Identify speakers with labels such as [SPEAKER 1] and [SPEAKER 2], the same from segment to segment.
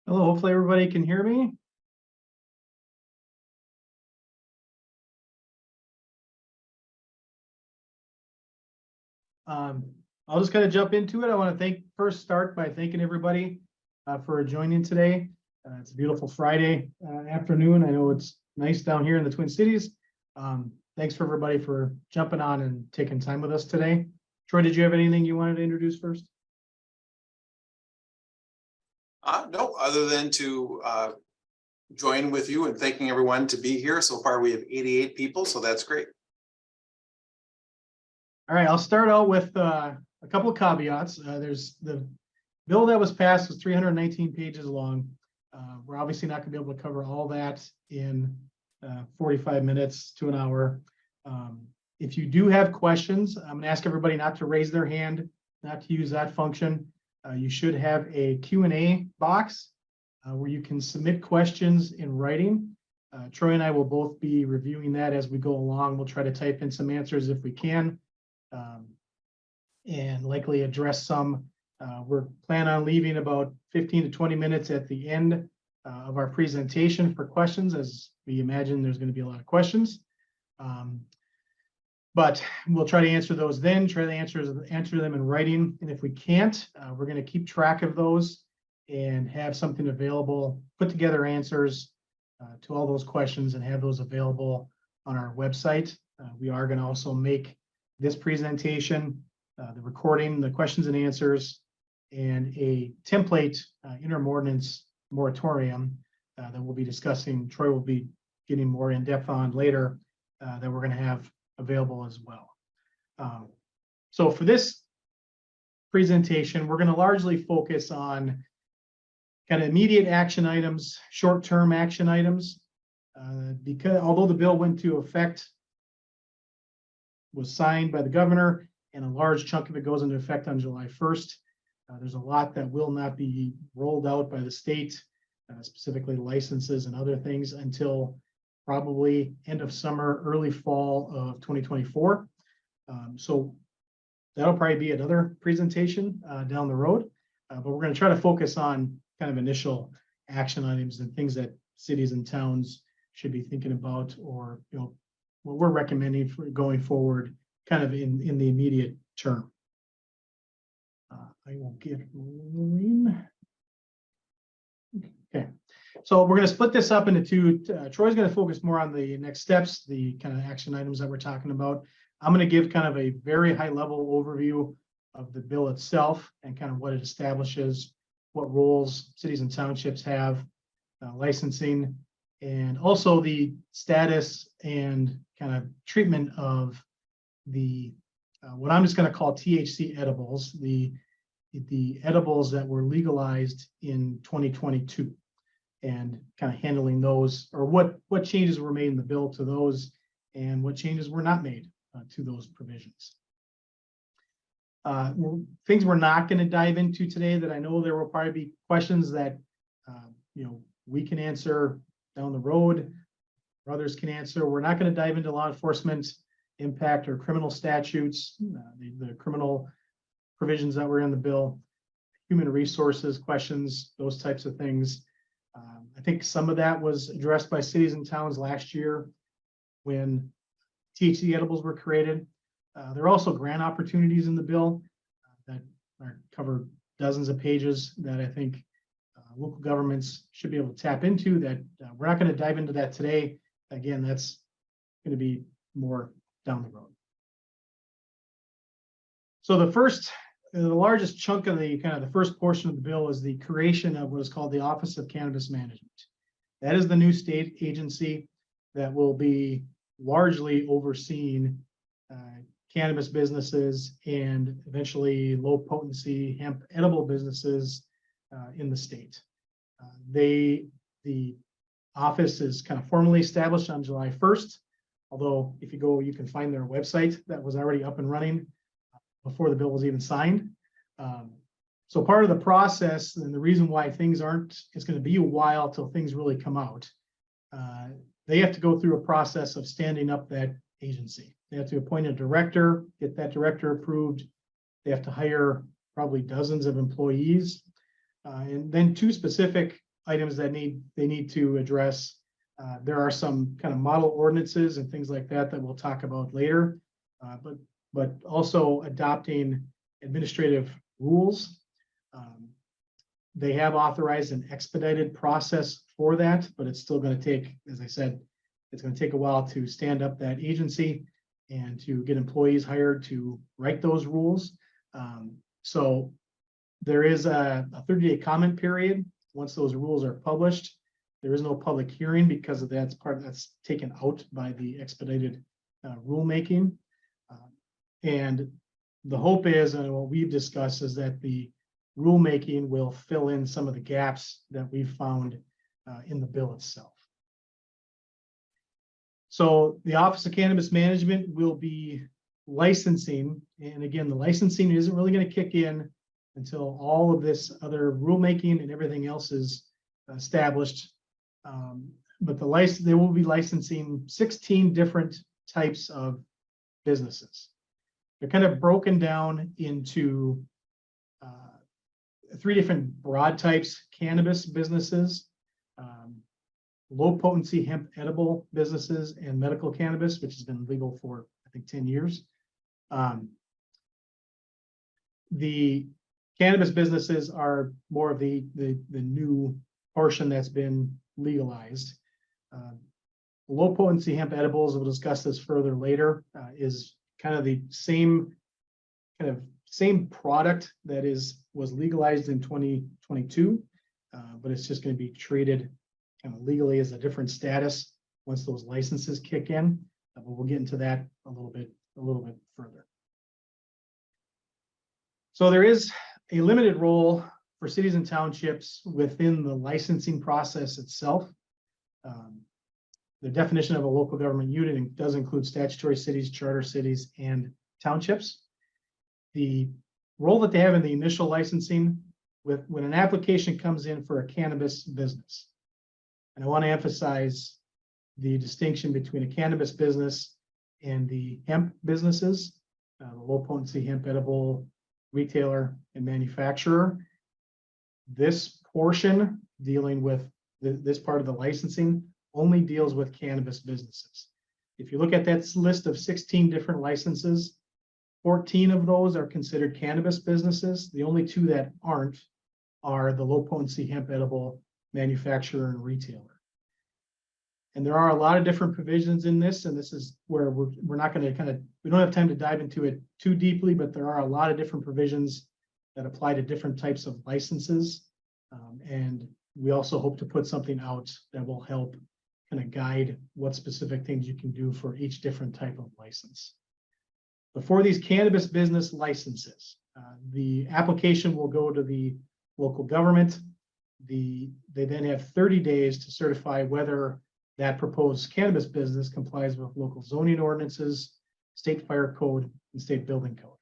[SPEAKER 1] Hello, hopefully everybody can hear me. I'll just kind of jump into it. I want to start by thanking everybody for joining today. It's a beautiful Friday afternoon. I know it's nice down here in the Twin Cities. Thanks for everybody for jumping on and taking time with us today. Troy, did you have anything you wanted to introduce first?
[SPEAKER 2] No, other than to join with you and thanking everyone to be here. So far, we have 88 people, so that's great.
[SPEAKER 1] All right, I'll start out with a couple of caveats. There's the bill that was passed was 319 pages long. We're obviously not going to be able to cover all that in 45 minutes to an hour. If you do have questions, I'm going to ask everybody not to raise their hand, not to use that function. You should have a Q&A box where you can submit questions in writing. Troy and I will both be reviewing that as we go along. We'll try to type in some answers if we can, and likely address some. We're planning on leaving about 15 to 20 minutes at the end of our presentation for questions, as we imagine there's going to be a lot of questions. But we'll try to answer those then, try to answer them in writing. And if we can't, we're going to keep track of those and have something available, put together answers to all those questions and have those available on our website. We are going to also make this presentation, the recording, the questions and answers, and a template interim ordinance moratorium that we'll be discussing. Troy will be getting more in depth on later that we're going to have available as well. So for this presentation, we're going to largely focus on kind of immediate action items, short-term action items, because although the bill went into effect, was signed by the governor, and a large chunk of it goes into effect on July 1st. There's a lot that will not be rolled out by the state, specifically licenses and other things, until probably end of summer, early fall of 2024. So that'll probably be another presentation down the road, but we're going to try to focus on kind of initial action items and things that cities and towns should be thinking about, or what we're recommending for going forward, kind of in the immediate term. I will get rolling. Okay, so we're going to split this up into two. Troy's going to focus more on the next steps, the kind of action items that we're talking about. I'm going to give kind of a very high level overview of the bill itself and kind of what it establishes, what roles cities and townships have, licensing, and also the status and kind of treatment of the what I'm just going to call THC edibles, the edibles that were legalized in 2022, and kind of handling those, or what changes were made in the bill to those, and what changes were not made to those provisions. Things we're not going to dive into today that I know there will probably be questions that we can answer down the road, or others can answer. We're not going to dive into law enforcement impact or criminal statutes, the criminal provisions that were in the bill, human resources questions, those types of things. I think some of that was addressed by cities and towns last year when THC edibles were created. There are also grant opportunities in the bill that cover dozens of pages that I think local governments should be able to tap into. That we're not going to dive into that today. Again, that's going to be more down the road. So the largest chunk of the kind of the first portion of the bill is the creation of what is called the Office of Cannabis Management. That is the new state agency that will be largely overseeing cannabis businesses and eventually low potency hemp edible businesses in the state. The office is kind of formally established on July 1st, although if you go, you can find their website that was already up and running before the bill was even signed. So part of the process and the reason why things aren't, it's going to be a while till things really come out. They have to go through a process of standing up that agency. They have to appoint a director, get that director approved. They have to hire probably dozens of employees. And then two specific items that they need to address. There are some kind of model ordinances and things like that that we'll talk about later, but also adopting administrative rules. They have authorized an expedited process for that, but it's still going to take, as I said, it's going to take a while to stand up that agency and to get employees hired to write those rules. So there is a 30-day comment period once those rules are published. There is no public hearing because of that's taken out by the expedited rulemaking. And the hope is, and what we've discussed, is that the rulemaking will fill in some of the gaps that we've found in the bill itself. So the Office of Cannabis Management will be licensing, and again, the licensing isn't really going to kick in until all of this other rulemaking and everything else is established. But they will be licensing 16 different types of businesses. They're kind of broken down into 3 different broad types: cannabis businesses, low potency hemp edible businesses, and medical cannabis, which has been legal for, I think, 10 years. The cannabis businesses are more of the new portion that's been legalized. Low potency hemp edibles, we'll discuss this further later, is kind of the same product that was legalized in 2022, but it's just going to be treated kind of legally as a different status once those licenses kick in. But we'll get into that a little bit further. So there is a limited role for cities and townships within the licensing process itself. The definition of a local government unit does include statutory cities, charter cities, and townships. The role that they have in the initial licensing, when an application comes in for a cannabis business, and I want to emphasize the distinction between a cannabis business and the hemp businesses, the low potency hemp edible retailer and manufacturer. This portion dealing with this part of the licensing only deals with cannabis businesses. If you look at that list of 16 different licenses, 14 of those are considered cannabis businesses. The only 2 that aren't are the low potency hemp edible manufacturer and retailer. And there are a lot of different provisions in this, and this is where we're not going to we don't have time to dive into it too deeply, but there are a lot of different provisions that apply to different types of licenses. And we also hope to put something out that will help kind of guide what specific things you can do for each different type of license. But for these cannabis business licenses, the application will go to the local government. They then have 30 days to certify whether that proposed cannabis business complies with local zoning ordinances, state fire code, and state building code.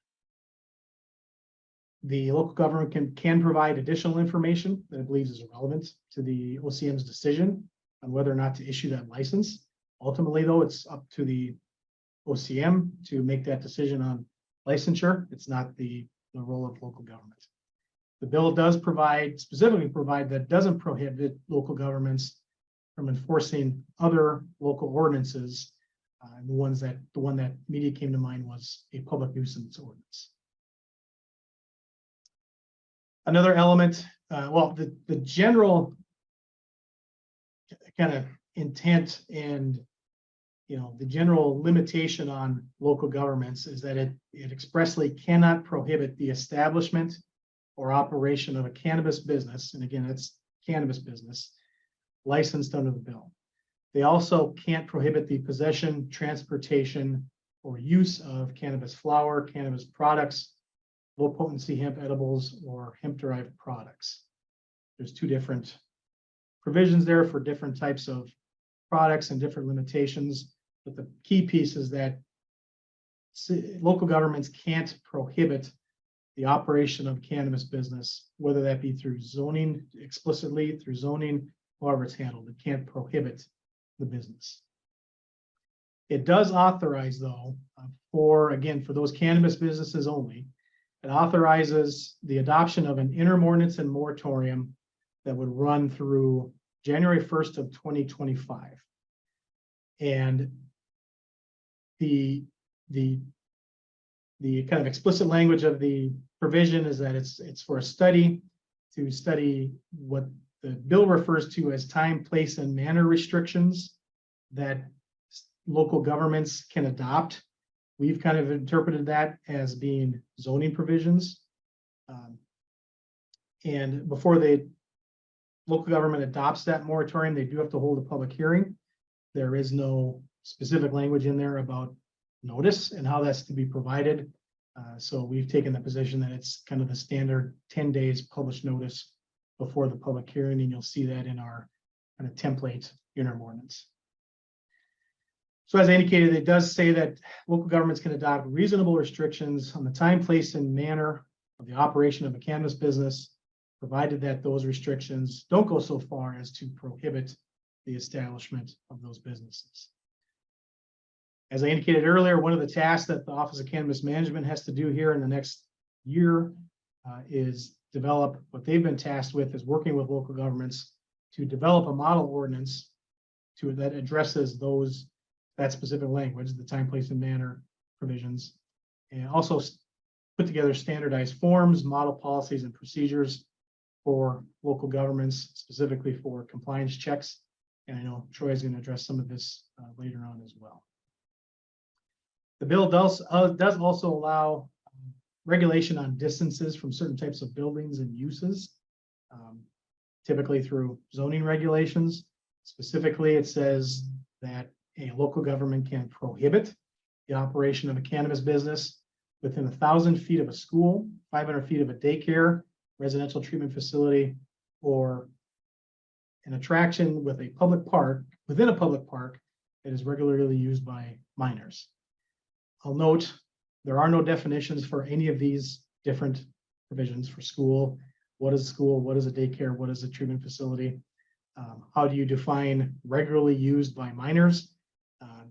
[SPEAKER 1] The local government can provide additional information that it believes is relevant to the OCM's decision on whether or not to issue that license. Ultimately, though, it's up to the OCM to make that decision on licensure. It's not the role of local government. The bill does specifically provide that doesn't prohibit local governments from enforcing other local ordinances. The one that immediately came to mind was a public nuisance ordinance. Another element, the general kind of intent and the general limitation on local governments is that it expressly cannot prohibit the establishment or operation of a cannabis business, and again, it's cannabis business, licensed under the bill. They also can't prohibit the possession, transportation, or use of cannabis flower, cannabis products, low potency hemp edibles, or hemp-derived products. There's 2 different provisions there for different types of products and different limitations. But the key piece is that local governments can't prohibit the operation of cannabis business, whether that be through zoning, explicitly through zoning, however it's handled. It can't prohibit the business. It does authorize, though, for those cannabis businesses only, it authorizes the adoption of an interim ordinance and moratorium that would run through January 1st of 2025. And the kind of explicit language of the provision is that it's for a study to study what the bill refers to as time, place, and manner restrictions that local governments can adopt. We've kind of interpreted that as being zoning provisions. And before the local government adopts that moratorium, they do have to hold a public hearing. There is no specific language in there about notice and how that's to be provided. So we've taken the position that it's kind of the standard 10 days published notice before the public hearing, and you'll see that in our kind of template interim ordinance. So as I indicated, it does say that local governments can adopt reasonable restrictions on the time, place, and manner of the operation of a cannabis business, provided that those restrictions don't go so far as to prohibit the establishment of those businesses. As I indicated earlier, one of the tasks that the Office of Cannabis Management has to do here in the next year is develop what they've been tasked with, is working with local governments to develop a model ordinance that addresses that specific language, the time, place, and manner provisions, and also put together standardized forms, model policies, and procedures for local governments, specifically for compliance checks. And I know Troy is going to address some of this later on as well. The bill does also allow regulation on distances from certain types of buildings and uses, typically through zoning regulations. Specifically, it says that a local government can prohibit the operation of a cannabis business within 1,000 feet of a school, 500 feet of a daycare, residential treatment facility, or an attraction with a public park, within a public park that is regularly used by minors. I'll note there are no definitions for any of these different provisions for school. What is school? What is a daycare? What is a treatment facility? How do you define regularly used by minors?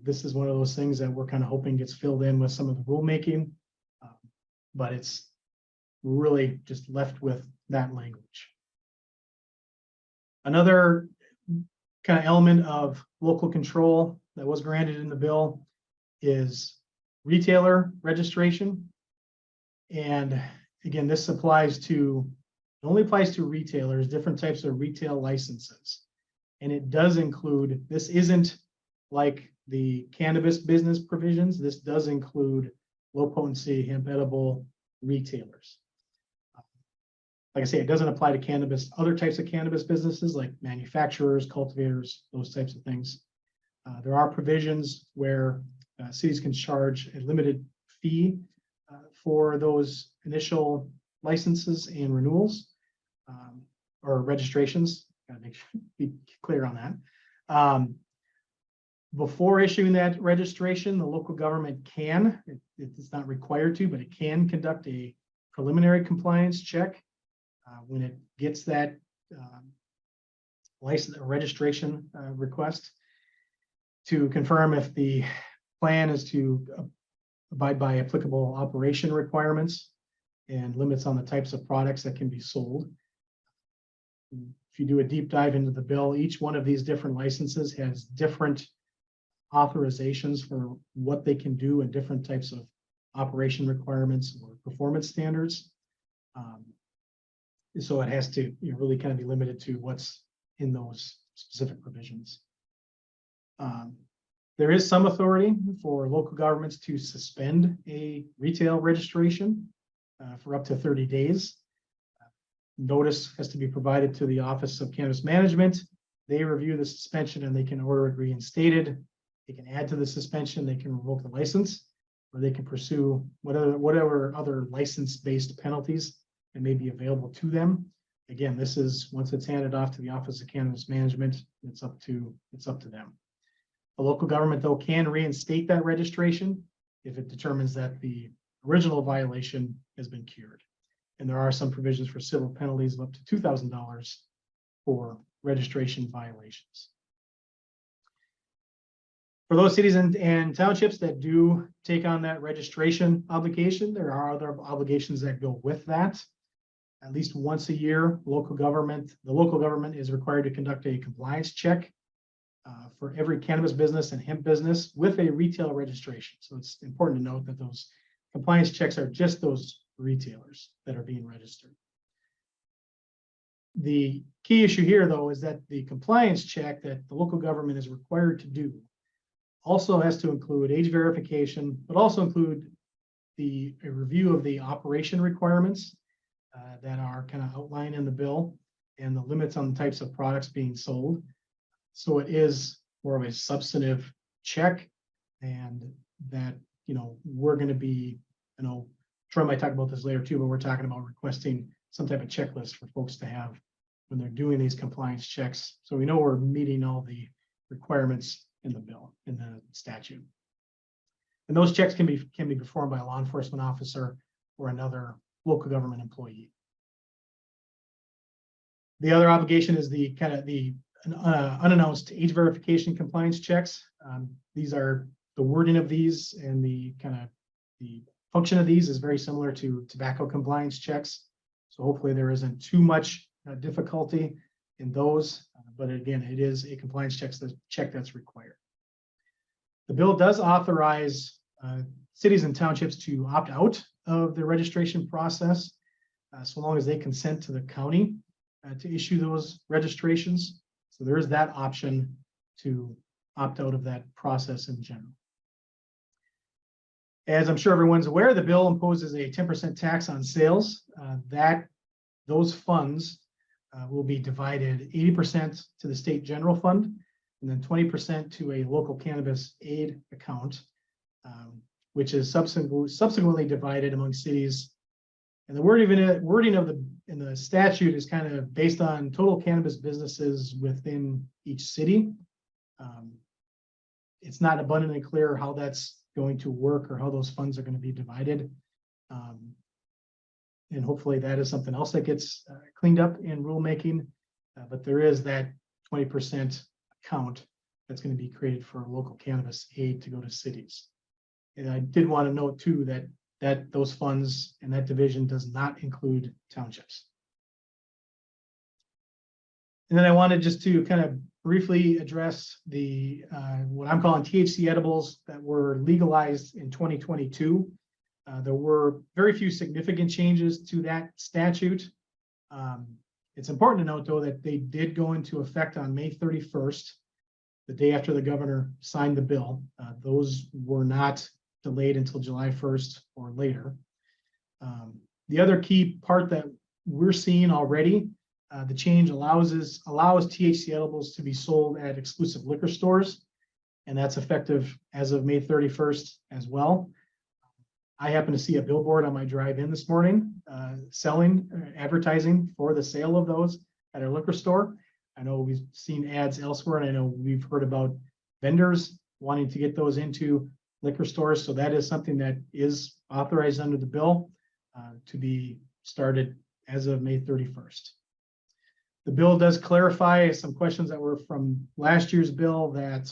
[SPEAKER 1] This is one of those things that we're kind of hoping gets filled in with some of the rulemaking, but it's really just left with that language. Another kind of element of local control that was granted in the bill is retailer registration. And again, this only applies to retailers, different types of retail licenses. And it does include, this isn't like the cannabis business provisions. This does include low potency hemp edible retailers. Like I say, it doesn't apply to cannabis, other types of cannabis businesses like manufacturers, cultivators, those types of things. There are provisions where cities can charge a limited fee for those initial licenses and renewals or registrations. Gotta be clear on that. Before issuing that registration, the local government can, it's not required to, but it can conduct a preliminary compliance check when it gets that license or registration request to confirm if the plan is to abide by applicable operation requirements and limits on the types of products that can be sold. If you do a deep dive into the bill, each one of these different licenses has different authorizations for what they can do and different types of operation requirements or performance standards. So it has to really kind of be limited to what's in those specific provisions. There is some authority for local governments to suspend a retail registration for up to 30 days. Notice has to be provided to the Office of Cannabis Management. They review the suspension and they can order it reinstated. They can add to the suspension, they can revoke the license, or they can pursue whatever other license-based penalties that may be available to them. Again, this is once it's handed off to the Office of Cannabis Management, it's up to them. The local government, though, can reinstate that registration if it determines that the original violation has been cured. And there are some provisions for civil penalties of up to $2,000 for registration violations. For those cities and townships that do take on that registration obligation, there are other obligations that go with that. At least once a year, the local government is required to conduct a compliance check for every cannabis business and hemp business with a retail registration. So it's important to note that those compliance checks are just those retailers that are being registered. The key issue here, though, is that the compliance check that the local government is required to do also has to include age verification, but also include a review of the operation requirements that are kind of outlined in the bill and the limits on the types of products being sold. So it is more of a substantive check, and that, we're going to be, Troy might talk about this later too, but we're talking about requesting some type of checklist for folks to have when they're doing these compliance checks. So we know we're meeting all the requirements in the bill, in the statute. And those checks can be performed by a law enforcement officer or another local government employee. The other obligation is the unannounced age verification compliance checks. These are the wording of these, and the function of these is very similar to tobacco compliance checks. So hopefully there isn't too much difficulty in those, but again, it is a compliance check that's required. The bill does authorize cities and townships to opt out of the registration process, so long as they consent to the county to issue those registrations. So there is that option to opt out of that process in general. As I'm sure everyone's aware, the bill imposes a 10% tax on sales. Those funds will be divided 80% to the state general fund, and then 20% to a local cannabis aid account, which is subsequently divided among cities. And the wording in the statute is kind of based on total cannabis businesses within each city. It's not abundantly clear how that's going to work or how those funds are going to be divided. And hopefully that is something else that gets cleaned up in rulemaking. But there is that 20% account that's going to be created for local cannabis aid to go to cities. And I did want to note too that those funds and that division does not include townships. And then I wanted just to kind of briefly address the what I'm calling THC edibles that were legalized in 2022. There were very few significant changes to that statute. It's important to note, though, that they did go into effect on May 31st, the day after the governor signed the bill. Those were not delayed until July 1st or later. The other key part that we're seeing already, the change allows THC edibles to be sold at exclusive liquor stores, and that's effective as of May 31st as well. I happen to see a billboard on my drive in this morning advertising for the sale of those at a liquor store. I know we've seen ads elsewhere, and I know we've heard about vendors wanting to get those into liquor stores. So that is something that is authorized under the bill to be started as of May 31st. The bill does clarify some questions that were from last year's bill, that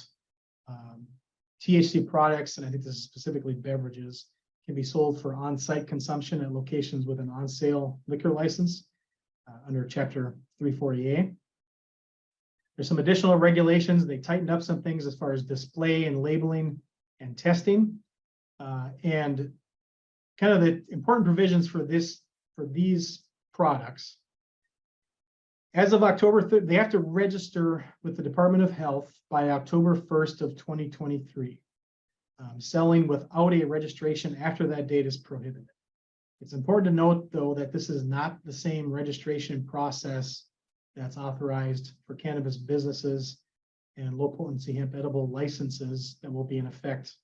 [SPEAKER 1] THC products, and I think this is specifically beverages, can be sold for on-site consumption at locations with an on-sale liquor license under Chapter 340A. There's some additional regulations. They tightened up some things as far as display and labeling and testing, and kind of the important provisions for these products. As of October 3rd, they have to register with the Department of Health by October 1st of 2023. Selling without a registration after that date is prohibited. It's important to note, though, that this is not the same registration process that's authorized for cannabis businesses and low potency hemp edible licenses that will be in effect,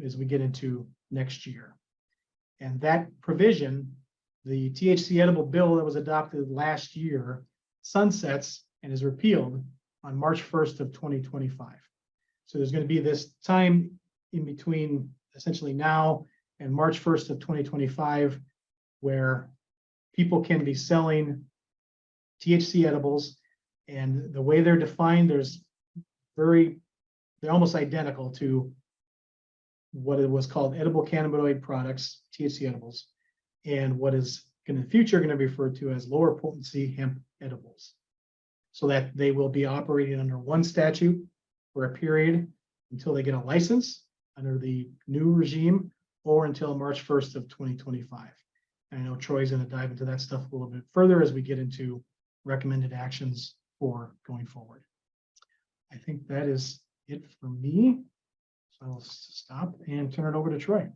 [SPEAKER 1] as we get into next year. And that provision, the THC edible bill that was adopted last year, sunsets and is repealed on March 1st of 2025. So there's going to be this time in between essentially now and March 1st of 2025 where people can be selling THC edibles, and the way they're defined, they're almost identical to what it was called edible cannabinoid products, THC edibles, and what is in the future going to be referred to as lower potency hemp edibles, so that they will be operating under one statute for a period until they get a license under the new regime, or until March 1st of 2025. And I know Troy's going to dive into that stuff a little bit further as we get into recommended actions for going forward. I think that is it for me. So I'll stop and turn it over to Troy.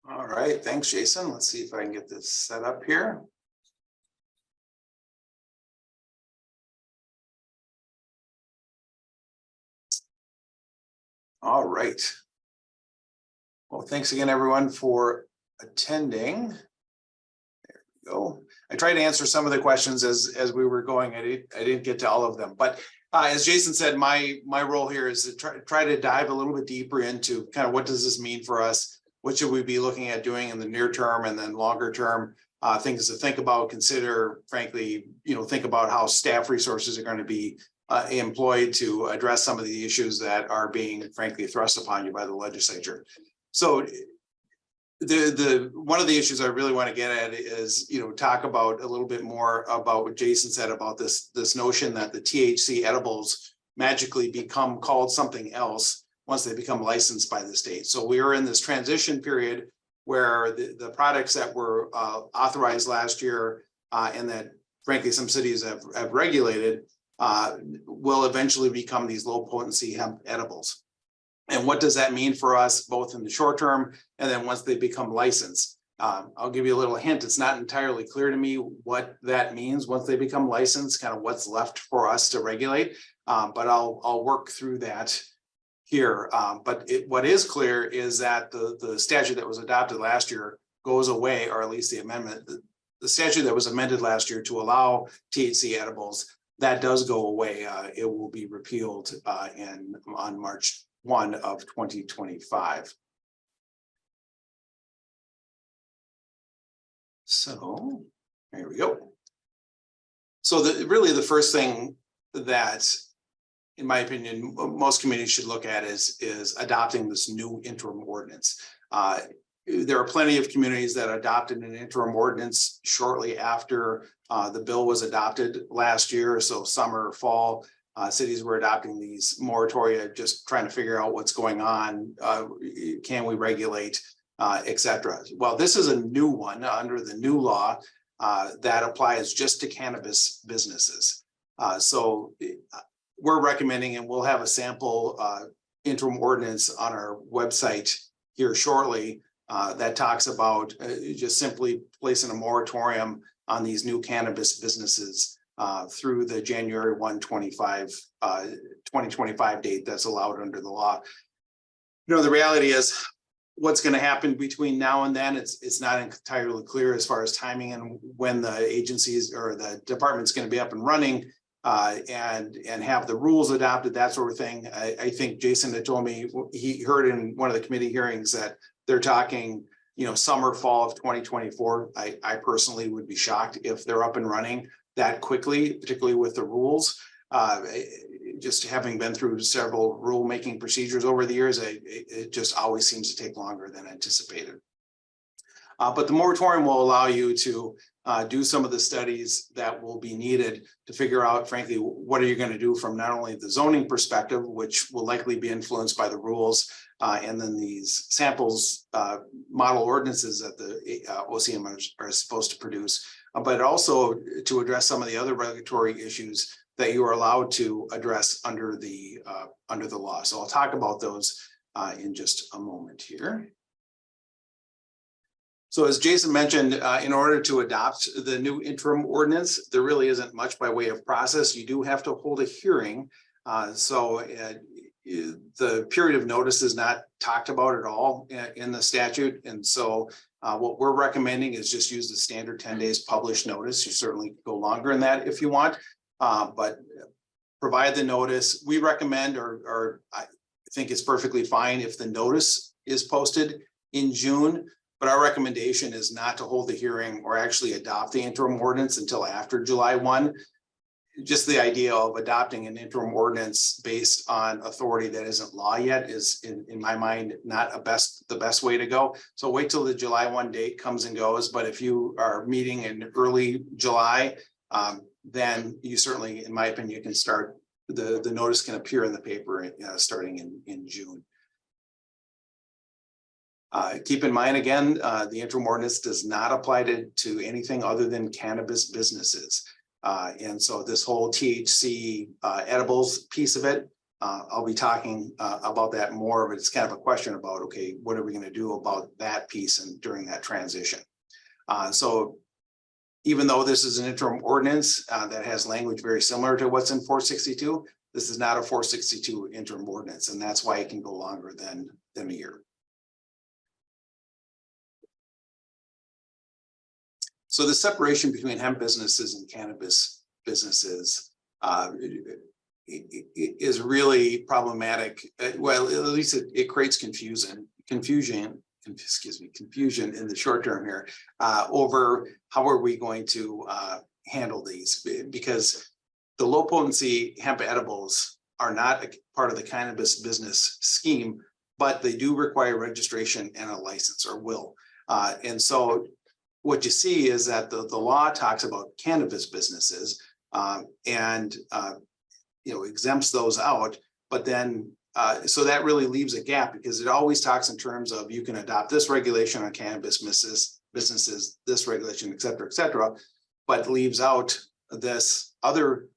[SPEAKER 2] All right, thanks, Jason. Let's see if I can get this set up here. All right. Well, thanks again, everyone, for attending. There we go. I tried to answer some of the questions as we were going. I didn't get to all of them, but as Jason said, my role here is to try to dive a little bit deeper into kind of what does this mean for us? What should we be looking at doing in the near term and then longer term? Things to think about, consider, frankly, think about how staff resources are going to be employed to address some of the issues that are being, frankly, thrust upon you by the legislature. So the one of the issues I really want to get at is, talk about a little bit more about what Jason said about this notion that the THC edibles magically become called something else once they become licensed by the state. So we are in this transition period where the products that were authorized last year and that, frankly, some cities have regulated will eventually become these low potency hemp edibles. And what does that mean for us, both in the short term and then once they become licensed? I'll give you a little hint. It's not entirely clear to me what that means once they become licensed, kind of what's left for us to regulate. But I'll work through that here. But what is clear is that the statute that was adopted last year goes away, or at least the amendment, the statute that was amended last year to allow THC edibles, that does go away. It will be repealed on March 1 of 2025. So there we go. So really the first thing that, in my opinion, most communities should look at is adopting this new interim ordinance. There are plenty of communities that adopted an interim ordinance shortly after the bill was adopted last year. So summer, fall, cities were adopting these moratoria, just trying to figure out what's going on. Can we regulate, et cetera. Well, this is a new one under the new law that applies just to cannabis businesses. So we're recommending, and we'll have a sample interim ordinance on our website here shortly that talks about just simply placing a moratorium on these new cannabis businesses through the January 1, 2025 date that's allowed under the law. The reality is what's going to happen between now and then, it's not entirely clear as far as timing and when the agencies or the department's going to be up and running and have the rules adopted, that sort of thing. I think Jason had told me he heard in one of the committee hearings that they're talking, summer, fall of 2024. I personally would be shocked if they're up and running that quickly, particularly with the rules. Just having been through several rulemaking procedures over the years, it just always seems to take longer than anticipated. But the moratorium will allow you to do some of the studies that will be needed to figure out, frankly, what are you going to do from not only the zoning perspective, which will likely be influenced by the rules, and then these samples, model ordinances that the OCM are supposed to produce, but also to address some of the other regulatory issues that you are allowed to address under the law. So I'll talk about those in just a moment here. So as Jason mentioned, in order to adopt the new interim ordinance, there really isn't much by way of process. You do have to hold a hearing. The period of notice is not talked about at all in the statute. And so what we're recommending is just use the standard 10 days published notice. You certainly go longer than that if you want, but provide the notice. We recommend, or I think it's perfectly fine if the notice is posted in June, but our recommendation is not to hold the hearing or actually adopt the interim ordinance until after July 1. just the idea of adopting an interim ordinance based on authority that isn't law yet is in my mind, not the best way to go. So wait till the July 1 date comes and goes. But if you are meeting in early July, then you certainly, in my opinion, you can start, the notice can appear in the paper starting in June. Keep in mind, again, the interim ordinance does not apply to anything other than cannabis businesses. And so this whole THC edibles piece of it, I'll be talking about that more, but it's kind of a question about, okay, what are we going to do about that piece and during that transition? So even though this is an interim ordinance that has language very similar to what's in 462, this is not a 462 interim ordinance, and that's why it can go longer than a year. So the separation between hemp businesses and cannabis businesses is really problematic. Well, at least it creates confusion in the short term here over how are we going to handle these, because the low potency hemp edibles are not a part of the cannabis business scheme, but they do require registration and a license, or will. And so what you see is that the law talks about cannabis businesses and exempts those out, but then so that really leaves a gap, because it always talks in terms of you can adopt this regulation on cannabis businesses, this regulation, et cetera, but leaves out this other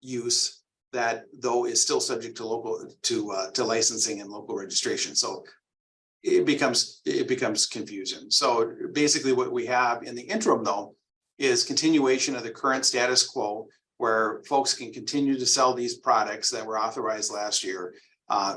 [SPEAKER 2] use that though is still subject to licensing and local registration. So it becomes confusion. So basically what we have in the interim though is continuation of the current status quo, where folks can continue to sell these products that were authorized last year.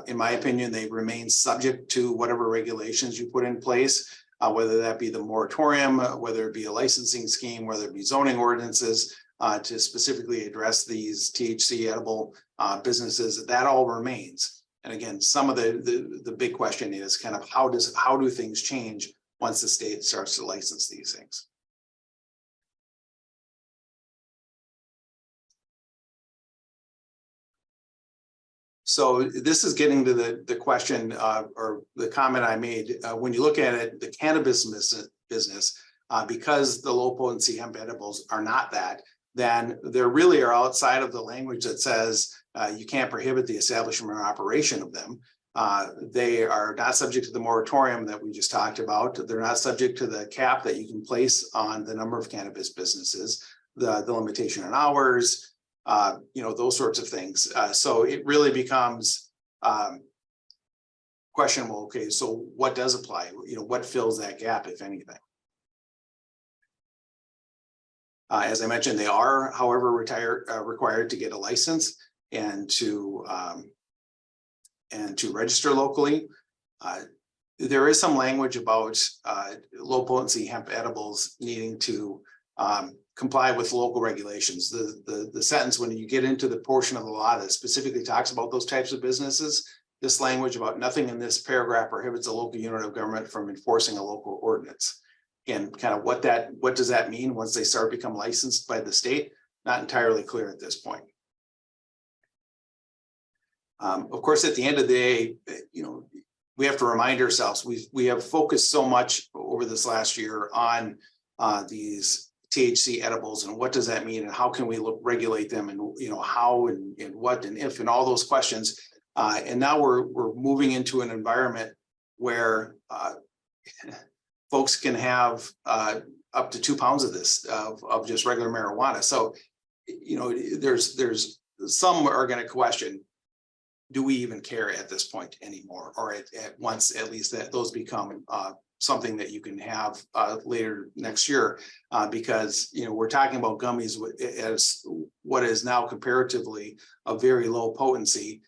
[SPEAKER 2] In my opinion, they remain subject to whatever regulations you put in place, whether that be the moratorium, whether it be a licensing scheme, whether it be zoning ordinances to specifically address these THC edible businesses. That all remains. And again, some of the big question is kind of how do things change once the state starts to license these things? So this is getting to the question or the comment I made. When you look at it, the cannabis business, because the low potency hemp edibles are not that, then they really are outside of the language that says you can't prohibit the establishment or operation of them. They are not subject to the moratorium that we just talked about. They're not subject to the cap that you can place on the number of cannabis businesses, the limitation on hours, those sorts of things. So it really becomes questionable. Okay, so what does apply? What fills that gap, if anything? As I mentioned, they are, however, required to get a license and to register locally. There is some language about low potency hemp edibles needing to comply with local regulations. The sentence, when you get into the portion of the law that specifically talks about those types of businesses, this language about nothing in this paragraph prohibits a local unit of government from enforcing a local ordinance. And kind of what does that mean once they start to become licensed by the state? Not entirely clear at this point. Of course, at the end of the day, we have to remind ourselves we have focused so much over this last year on these THC edibles and what does that mean and how can we regulate them and how and what and if and all those questions. And now we're moving into an environment where folks can have up to 2 pounds of this of just regular marijuana. So there's some are going to question, do we even care at this point anymore, or at once at least that those become something that you can have later next year, because we're talking about gummies as what is now comparatively a very low potency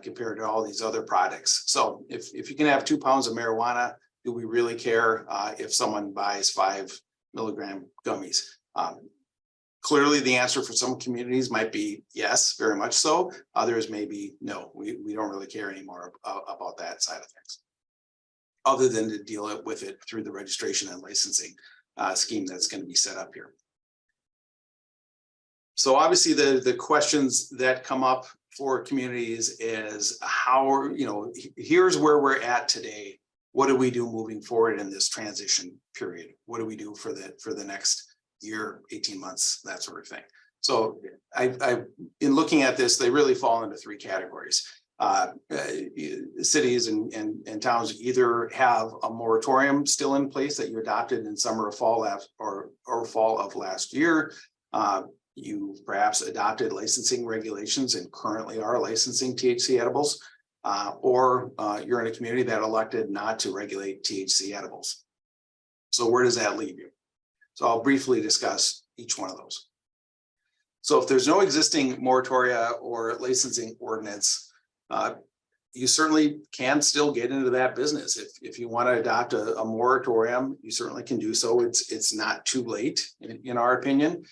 [SPEAKER 2] compared to all these other products. So if you can have 2 pounds of marijuana, do we really care if someone buys 5 milligram gummies? Clearly, the answer for some communities might be yes, very much so. Others may be no, we don't really care anymore about that side of things, other than to deal with it through the registration and licensing scheme that's going to be set up here. So obviously the questions that come up for communities is how, here's where we're at today. What do we do moving forward in this transition period? What do we do for the next year, 18 months, that sort of thing? So in looking at this, they really fall into three categories. Cities and towns either have a moratorium still in place that you adopted in summer or fall of last year. You perhaps adopted licensing regulations and currently are licensing THC edibles, or you're in a community that elected not to regulate THC edibles. So where does that leave you? So I'll briefly discuss each one of those. So if there's no existing moratoria or licensing ordinance, you certainly can still get into that business. If you want to adopt a moratorium, you certainly can do so. It's not too late, in our opinion.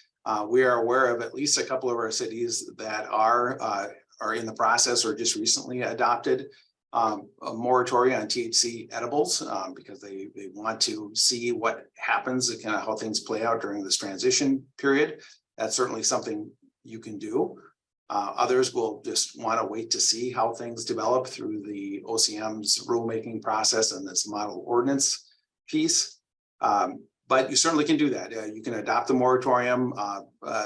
[SPEAKER 2] We are aware of at least a couple of our cities that are in the process or just recently adopted a moratorium on THC edibles because they want to see what happens and kind of how things play out during this transition period. That's certainly something you can do. Others will just want to wait to see how things develop through the OCM's rulemaking process and this model ordinance piece. But you certainly can do that. You can adopt the moratorium.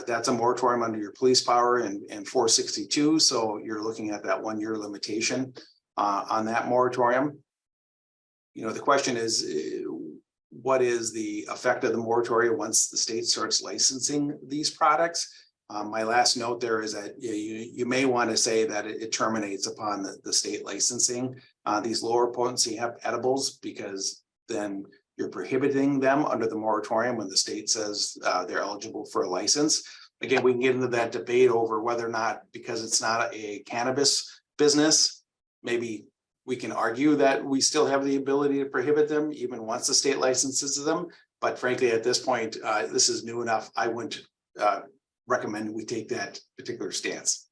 [SPEAKER 2] That's a moratorium under your police power and 462. So you're looking at that 1 year limitation on that moratorium. The question is, what is the effect of the moratorium once the state starts licensing these products? My last note there is that you may want to say that it terminates upon the state licensing these lower potency hemp edibles, because then you're prohibiting them under the moratorium when the state says they're eligible for a license. Again, we can get into that debate over whether or not, because it's not a cannabis business, maybe we can argue that we still have the ability to prohibit them even once the state licenses them. But frankly, at this point, this is new enough. I wouldn't recommend we take that particular stance.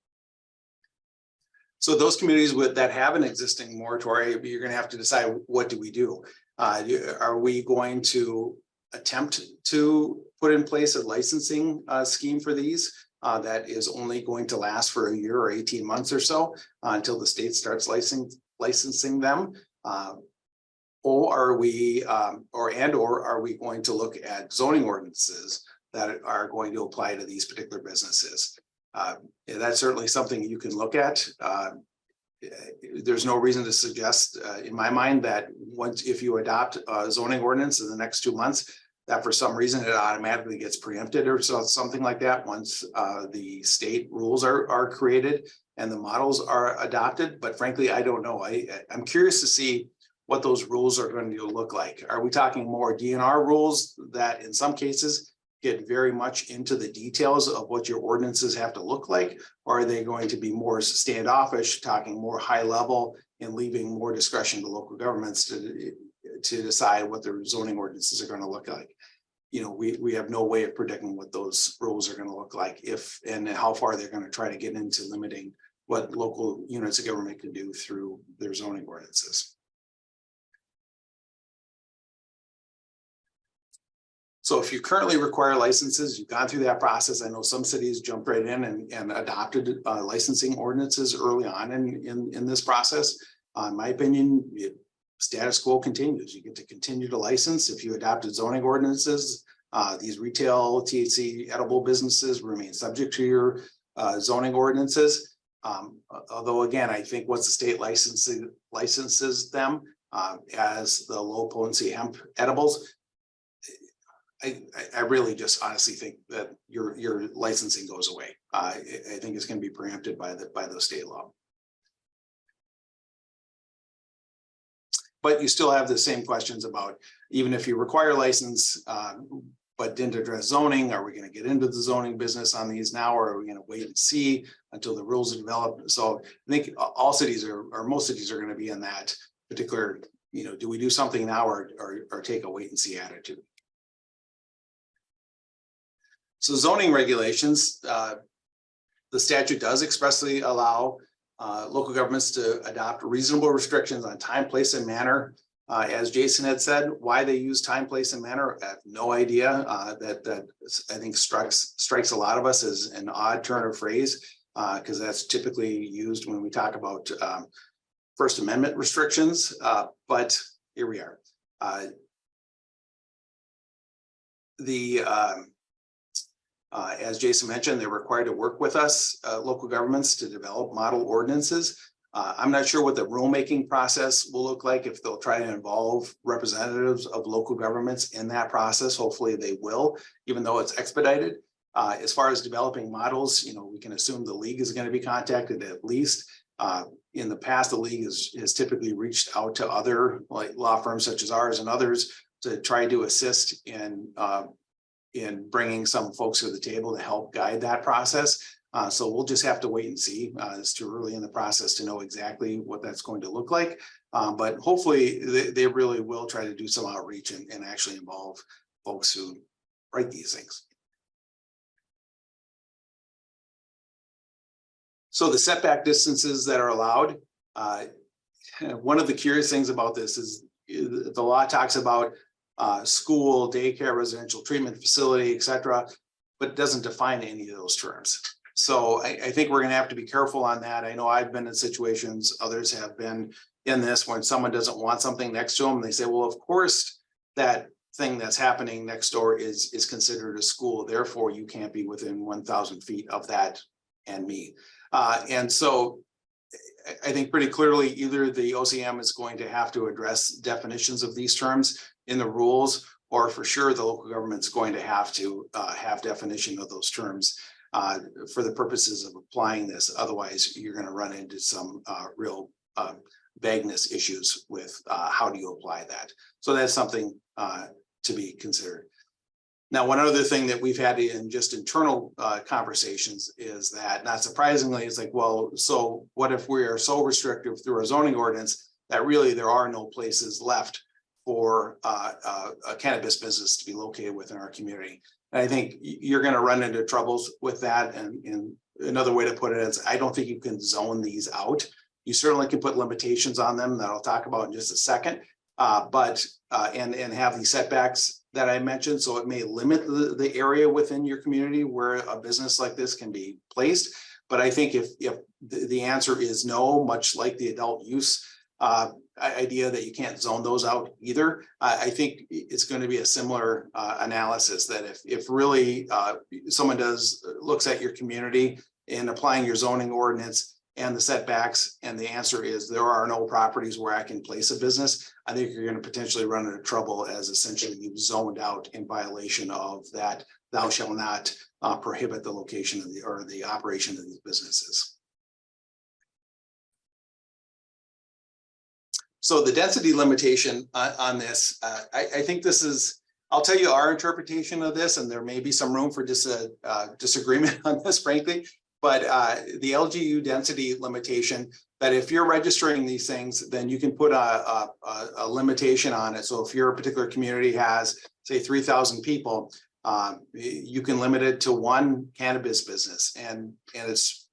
[SPEAKER 2] So those communities that have an existing moratorium, you're going to have to decide, what do we do? Are we going to attempt to put in place a licensing scheme for these that is only going to last for a year or 18 months or so until the state starts licensing them? Or are we going to look at zoning ordinances that are going to apply to these particular businesses? That's certainly something you can look at. There's no reason to suggest, in my mind, that if you adopt a zoning ordinance in the next 2 months, that for some reason it automatically gets preempted or something like that once the state rules are created and the models are adopted. But frankly, I don't know. I'm curious to see what those rules are going to look like. Are we talking more DNR rules that in some cases get very much into the details of what your ordinances have to look like? Or are they going to be more standoffish, talking more high level and leaving more discretion to local governments to decide what their zoning ordinances are going to look like? We have no way of predicting what those rules are going to look like and how far they're going to try to get into limiting what local units of government can do through their zoning ordinances. So if you currently require licenses, you've gone through that process. I know some cities jumped right in and adopted licensing ordinances early on in this process. In my opinion, status quo continues. You get to continue to license. If you adopted zoning ordinances, these retail THC edible businesses remain subject to your zoning ordinances. Although again, I think once the state licenses them as the low potency hemp edibles, I really just honestly think that your licensing goes away. I think it's going to be preempted by the state law. But you still have the same questions about, even if you require license, but didn't address zoning, are we going to get into the zoning business on these now, or are we going to wait and see until the rules are developed? So I think all cities or most cities are going to be in that particular, do we do something now or take a wait and see attitude? So zoning regulations, the statute does expressly allow local governments to adopt reasonable restrictions on time, place, and manner As Jason had said, why they use time, place, and manner, I have no idea. That I think strikes a lot of us as an odd turn of phrase, because that's typically used when we talk about First Amendment restrictions. But here we are. As Jason mentioned, they're required to work with us, local governments, to develop model ordinances. I'm not sure what the rulemaking process will look like, if they'll try to involve representatives of local governments in that process. Hopefully they will, even though it's expedited. As far as developing models, we can assume the league is going to be contacted at least. In the past, the league has typically reached out to other like law firms such as ours and others to try to assist in bringing some folks to the table to help guide that process. So we'll just have to wait and see. It's too early in the process to know exactly what that's going to look like. But hopefully they really will try to do some outreach and actually involve folks who write these things. So the setback distances that are allowed, one of the curious things about this is the law talks about school, daycare, residential treatment facility, etc., but it doesn't define any of those terms. So I think we're going to have to be careful on that. I know I've been in situations, others have been in this, when someone doesn't want something next to them, they say, well, of course, that thing that's happening next door is considered a school. Therefore, you can't be within 1,000 feet of that and me. And so I think pretty clearly either the OCM is going to have to address definitions of these terms in the rules, or for sure the local government's going to have definition of those terms for the purposes of applying this. Otherwise, you're going to run into some real vagueness issues with how do you apply that. So that's something to be considered. Now, one other thing that we've had in just internal conversations is that, not surprisingly, it's like, well, so what if we are so restrictive through our zoning ordinance that really there are no places left for a cannabis business to be located within our community? And I think you're going to run into troubles with that. And another way to put it is, I don't think you can zone these out. You certainly can put limitations on them that I'll talk about in just a second, and have these setbacks that I mentioned. So it may limit the area within your community where a business like this can be placed. But I think if the answer is no, much like the adult use idea that you can't zone those out either, I think it's going to be a similar analysis, that if really someone looks at your community in applying your zoning ordinance and the setbacks, and the answer is there are no properties where I can place a business, I think you're going to potentially run into trouble, as essentially you've zoned out in violation of that thou shalt not prohibit the location of the operation of these businesses. So the density limitation on this, I think this is, I'll tell you our interpretation of this, and there may be some room for disagreement on this, frankly. But the LGU density limitation, that if you're registering these things, then you can put a limitation on it. So if your particular community has, say, 3,000 people, you can limit it to one cannabis business. And it's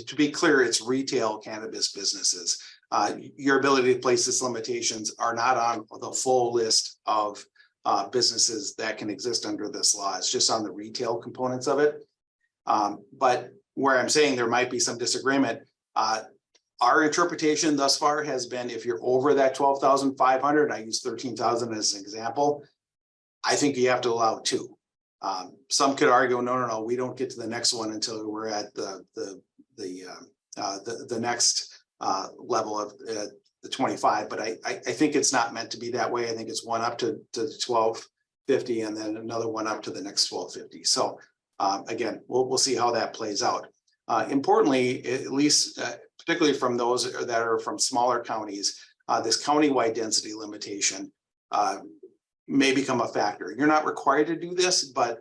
[SPEAKER 2] to be clear, it's retail cannabis businesses. Your ability to place these limitations are not on the full list of businesses that can exist under this law. It's just on the retail components of it. But where I'm saying there might be some disagreement, our interpretation thus far has been, if you're over that 12,500, I use 13,000 as an example, I think you have to allow two. Some could argue, no, we don't get to the next one until we're at the next level of the 25. But I think it's not meant to be that way. I think it's one up to 1250, and then another one up to the next 1250. So again, we'll see how that plays out. Importantly, at least particularly from those that are from smaller counties, this countywide density limitation may become a factor. You're not required to do this, but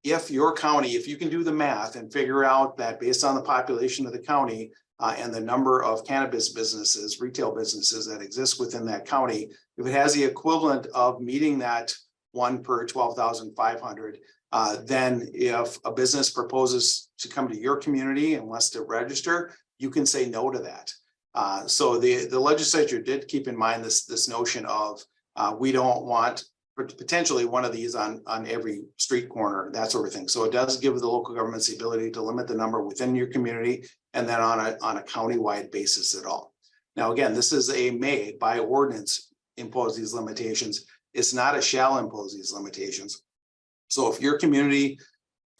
[SPEAKER 2] if your county, if you can do the math and figure out that based on the population of the county and the number of cannabis businesses, retail businesses that exist within that county, if it has the equivalent of meeting that 1 per 12,500, then if a business proposes to come to your community and wants to register, you can say no to that. So the legislature did keep in mind this notion of we don't want potentially one of these on every street corner, that sort of thing. So it does give the local governments the ability to limit the number within your community and then on a county-wide basis at all. Now, again, this is a may by ordinance impose these limitations. It's not a shall impose these limitations. So if your community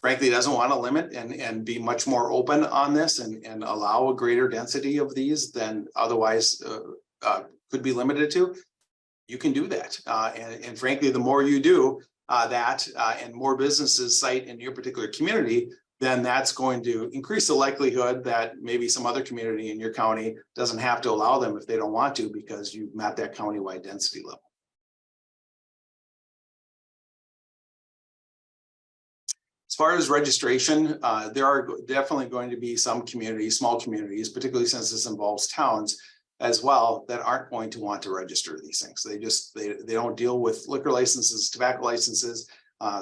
[SPEAKER 2] frankly doesn't want to limit and be much more open on this and allow a greater density of these than otherwise could be limited to, you can do that. And frankly, the more you do that and more businesses site in your particular community, then that's going to increase the likelihood that maybe some other community in your county doesn't have to allow them if they don't want to, because you've met that county-wide density level. As far as registration, there are definitely going to be some communities, small communities, particularly since this involves towns as well, that aren't going to want to register these things. They don't deal with liquor licenses, tobacco licenses.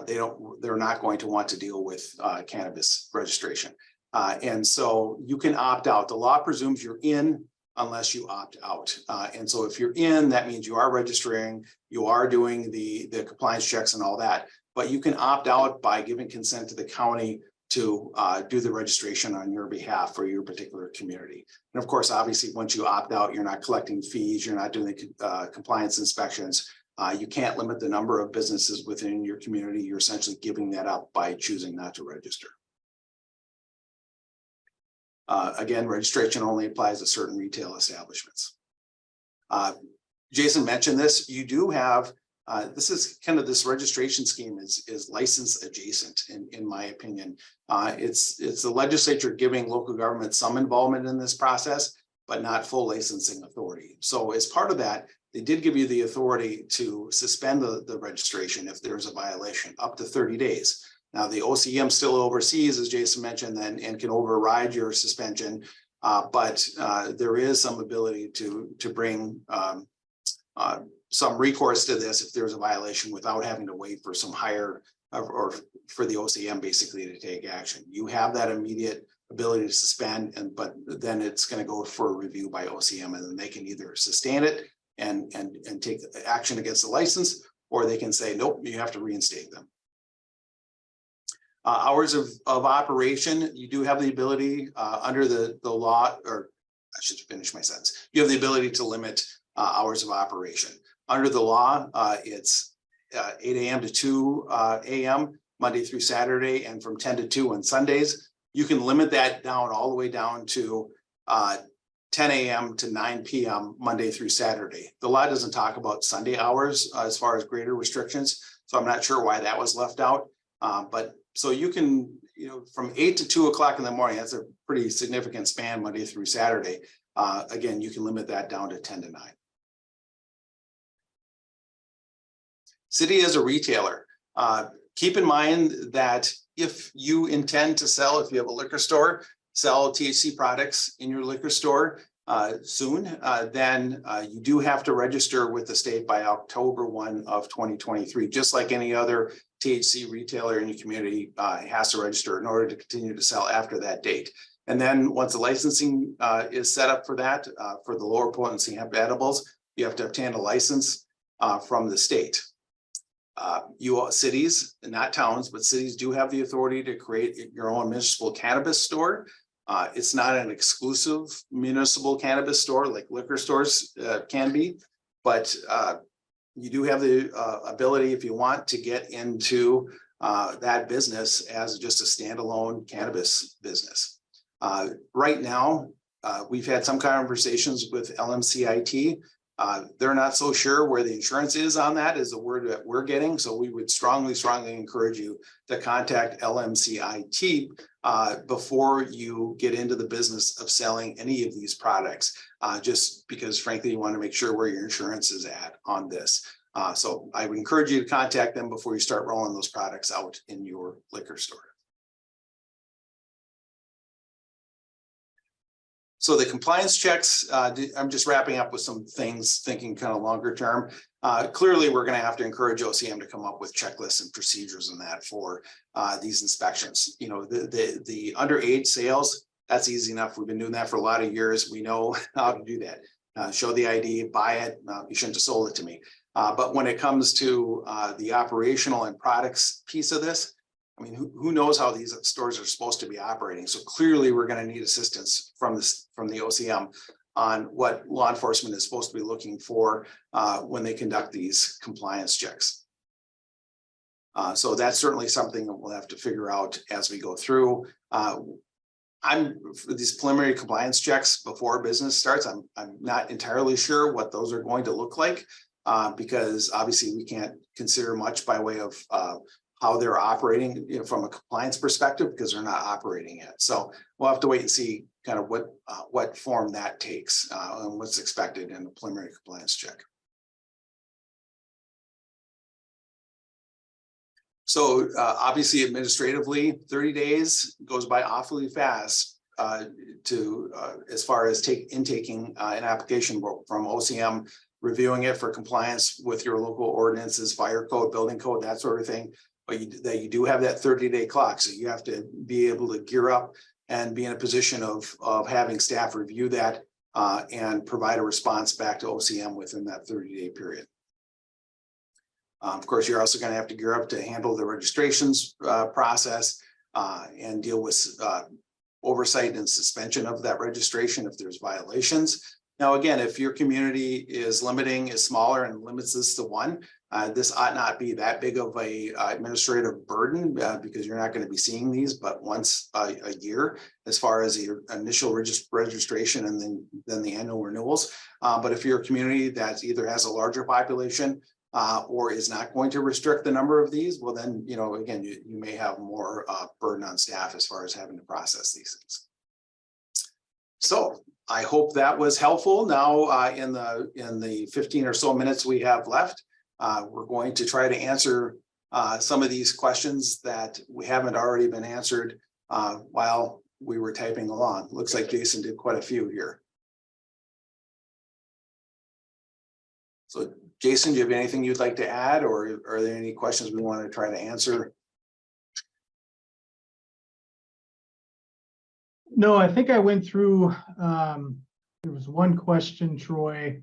[SPEAKER 2] They're not going to want to deal with cannabis registration. And so you can opt out. The law presumes you're in unless you opt out. And so if you're in, that means you are registering, you are doing the compliance checks and all that, but you can opt out by giving consent to the county to do the registration on your behalf for your particular community. And of course, obviously, once you opt out, you're not collecting fees, you're not doing the compliance inspections. You can't limit the number of businesses within your community. You're essentially giving that up by choosing not to register. Again, registration only applies to certain retail establishments. Jason mentioned this. You do have, this is kind of this registration scheme is license adjacent in my opinion. It's the legislature giving local government some involvement in this process, but not full licensing authority. So as part of that, they did give you the authority to suspend the registration if there's a violation up to 30 days. Now, the OCM still oversees, as Jason mentioned, and can override your suspension, but there is some ability to bring some recourse to this if there's a violation without having to wait for some higher or for the OCM basically to take action. You have that immediate ability to suspend, but then it's going to go for a review by OCM, and then they can either sustain it and take action against the license, or they can say, nope, you have to reinstate them. Hours of operation, you do have the ability under the law, or I should finish my sentence. You have the ability to limit hours of operation. Under the law, it's 8 a.m. to 2 a.m. Monday through Saturday, and from 10 to 2 on Sundays. You can limit that down all the way down to 10 a.m. to 9 p.m. Monday through Saturday. The law doesn't talk about Sunday hours as far as greater restrictions, so I'm not sure why that was left out. But so you can, from 8 to 2 o'clock in the morning, that's a pretty significant span Monday through Saturday. Again, you can limit that down to 10 to 9. City as a retailer, keep in mind that if you intend to sell, if you have a liquor store, sell THC products in your liquor store soon, then you do have to register with the state by October 1 of 2023, just like any other THC retailer in your community has to register in order to continue to sell after that date. And then once the licensing is set up for that, for the lower potency hemp edibles, you have to obtain a license from the state. Cities, not towns, but cities do have the authority to create your own municipal cannabis store. It's not an exclusive municipal cannabis store like liquor stores can be, but you do have the ability, if you want, to get into that business as just a standalone cannabis business. Right now, we've had some conversations with LMCIT. They're not so sure where the insurance is on that, is the word that we're getting. So we would strongly encourage you to contact LMCIT before you get into the business of selling any of these products, just because frankly, you want to make sure where your insurance is at on this. So I would encourage you to contact them before you start rolling those products out in your liquor store. So the compliance checks, I'm just wrapping up with some things, thinking kind of longer term. Clearly, we're going to have to encourage OCM to come up with checklists and procedures and that for these inspections. The underage sales, that's easy enough. We've been doing that for a lot of years. We know how to do that. Show the ID, buy it. You shouldn't have sold it to me. But when it comes to the operational and products piece of this, I mean, who knows how these stores are supposed to be operating? So clearly we're going to need assistance from the OCM on what law enforcement is supposed to be looking for when they conduct these compliance checks. So that's certainly something that we'll have to figure out as we go through. For these preliminary compliance checks before business starts, I'm not entirely sure what those are going to look like because obviously we can't consider much by way of how they're operating, from a compliance perspective, because they're not operating yet. So we'll have to wait and see kind of what form that takes and what's expected in a preliminary compliance check. So obviously administratively, 30 days goes by awfully fast as far as intaking an application from OCM, reviewing it for compliance with your local ordinances, fire code, building code, that sort of thing. But you do have that 30-day clock. So you have to be able to gear up and be in a position of having staff review that and provide a response back to OCM within that 30-day period. Of course, you're also going to have to gear up to handle the registrations process and deal with oversight and suspension of that registration if there's violations. Now, again, if your community is smaller and limits this to one, this ought not be that big of a administrative burden because you're not going to be seeing these but once a year as far as your initial registration and then the annual renewals. But if you're a community that either has a larger population or is not going to restrict the number of these, well, then, again, you may have more burden on staff as far as having to process these things. So I hope that was helpful. Now, in the 15 or so minutes we have left, we're going to try to answer some of these questions that we haven't already been answered while we were typing along. Looks like Jason did quite a few here. So Jason, do you have anything you'd like to add, or are there any questions we want to try to answer?
[SPEAKER 1] No, I think I went through, there was one question, Troy.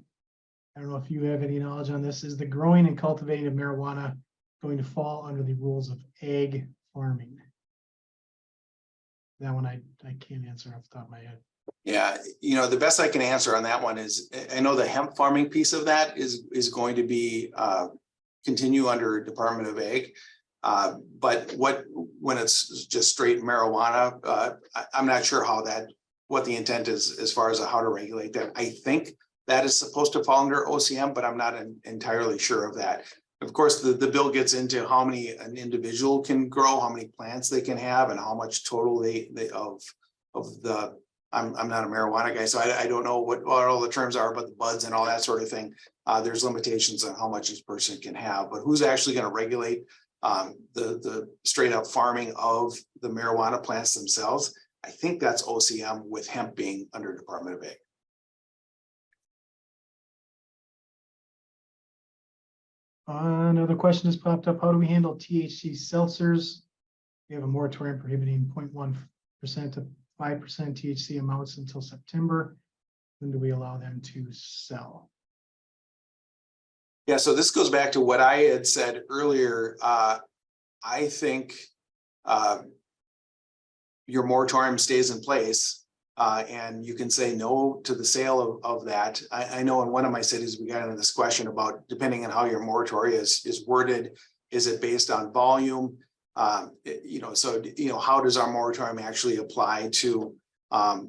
[SPEAKER 1] I don't know if you have any knowledge on this. Is the growing and cultivating of marijuana going to fall under the rules of ag farming? That one I can't answer off the top of my head.
[SPEAKER 2] Yeah, the best I can answer on that one is I know the hemp farming piece of that is going to be continue under Department of Ag. But when it's just straight marijuana, I'm not sure what the intent is as far as how to regulate that. I think that is supposed to fall under OCM, but I'm not entirely sure of that. Of course, the bill gets into how many an individual can grow, how many plants they can have, and how much total I'm not a marijuana guy, so I don't know what all the terms are, but the buds and all that sort of thing. There's limitations on how much each person can have, but who's actually going to regulate the straight up farming of the marijuana plants themselves? I think that's OCM, with hemp being under Department of Ag.
[SPEAKER 1] Another question has popped up. How do we handle THC seltzers? We have a moratorium prohibiting 0.1% to 5% THC amounts until September. When do we allow them to sell?
[SPEAKER 2] Yeah, so this goes back to what I had said earlier. I think your moratorium stays in place and you can say no to the sale of that. I know in one of my cities, we got into this question about, depending on how your moratorium is worded, is it based on volume? How does our moratorium actually apply to kind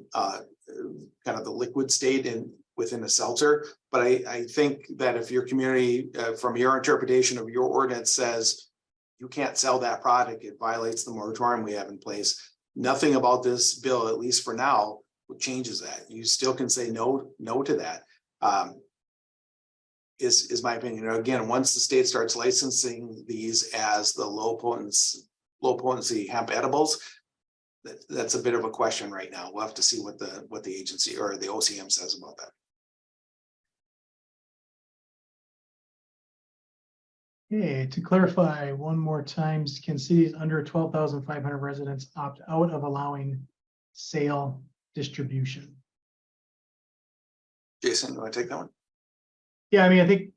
[SPEAKER 2] of the liquid state within a seltzer? But I think that if your community, from your interpretation of your ordinance, says you can't sell that product, it violates the moratorium we have in place. Nothing about this bill, at least for now, changes that. You still can say no to that. Is my opinion. Again, once the state starts licensing these as the low potency hemp edibles, that's a bit of a question right now. We'll have to see what the agency or the OCM says about that.
[SPEAKER 1] Okay, to clarify one more time, can cities under 12,500 residents opt out of allowing sale, distribution.
[SPEAKER 2] Jason, you want to take that one?
[SPEAKER 1] Yeah, I mean, I think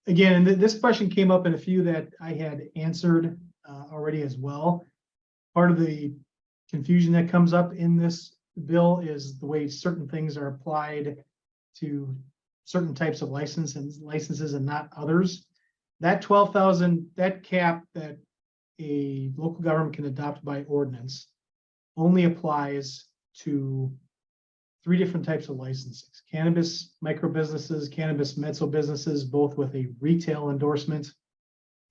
[SPEAKER 1] again, this question came up in a few that I had answered already as well. Part of the confusion that comes up in this bill is the way certain things are applied to certain types of licenses and not others. That 12,000, that cap that a local government can adopt by ordinance only applies to 3 different types of licenses: cannabis micro businesses, cannabis mezzo businesses, both with a retail endorsement,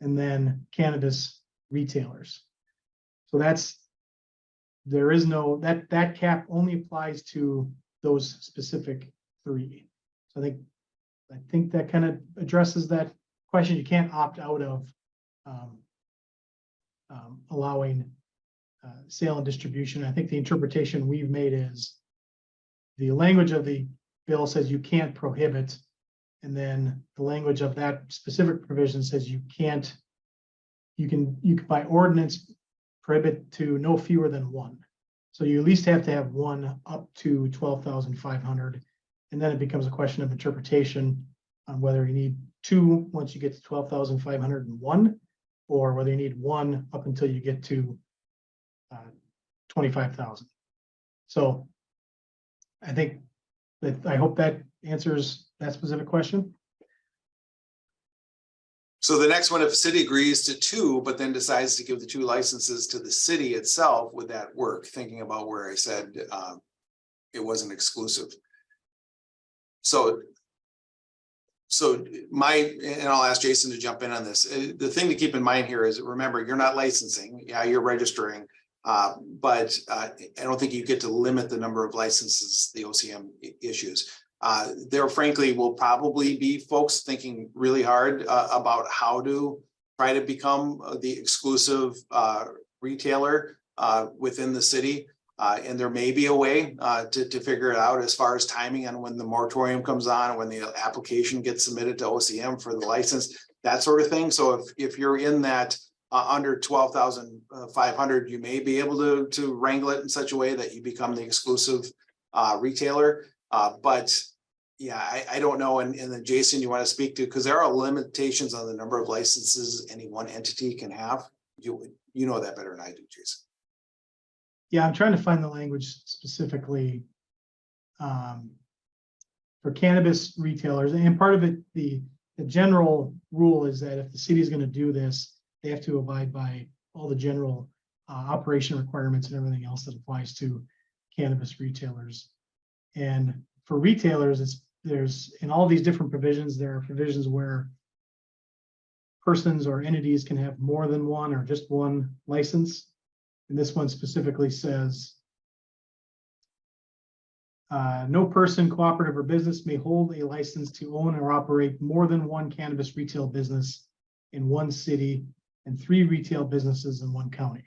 [SPEAKER 1] and then cannabis retailers. So there is no, that cap only applies to those specific 3. So I think that kind of addresses that question. You can't opt out of allowing sale and distribution. I think the interpretation we've made is the language of the bill says you can't prohibit, and then the language of that specific provision says you can by ordinance prohibit to no fewer than 1. So you at least have to have 1 up to 12,500, and then it becomes a question of interpretation on whether you need 2 once you get to 12,501, or whether you need 1 up until you get to 25,000. So I think that, I hope that answers that specific question.
[SPEAKER 2] So the next one, if the city agrees to 2, but then decides to give the 2 licenses to the city itself, would that work? Thinking about where I said it wasn't exclusive. So and I'll ask Jason to jump in on this. The thing to keep in mind here is, remember, you're not licensing. Yeah, you're registering. But I don't think you get to limit the number of licenses the OCM issues. There frankly will probably be folks thinking really hard about how to try to become the exclusive retailer within the city. And there may be a way to figure it out as far as timing on when the moratorium comes on, when the application gets submitted to OCM for the license, that sort of thing. So if you're in that under 12,500, you may be able to wrangle it in such a way that you become the exclusive retailer. But yeah, I don't know. And then Jason, you want to speak to, because there are limitations on the number of licenses any one entity can have. You know that better than I do, Jason.
[SPEAKER 1] Yeah, I'm trying to find the language specifically for cannabis retailers. And part of it, the general rule is that if the city is going to do this, they have to abide by all the general operation requirements and everything else that applies to cannabis retailers. And for retailers, there's in all these different provisions, there are provisions where persons or entities can have more than 1 or just 1 license. And this one specifically says, no person, cooperative, or business may hold a license to own or operate more than 1 cannabis retail business in 1 city and 3 retail businesses in 1 county.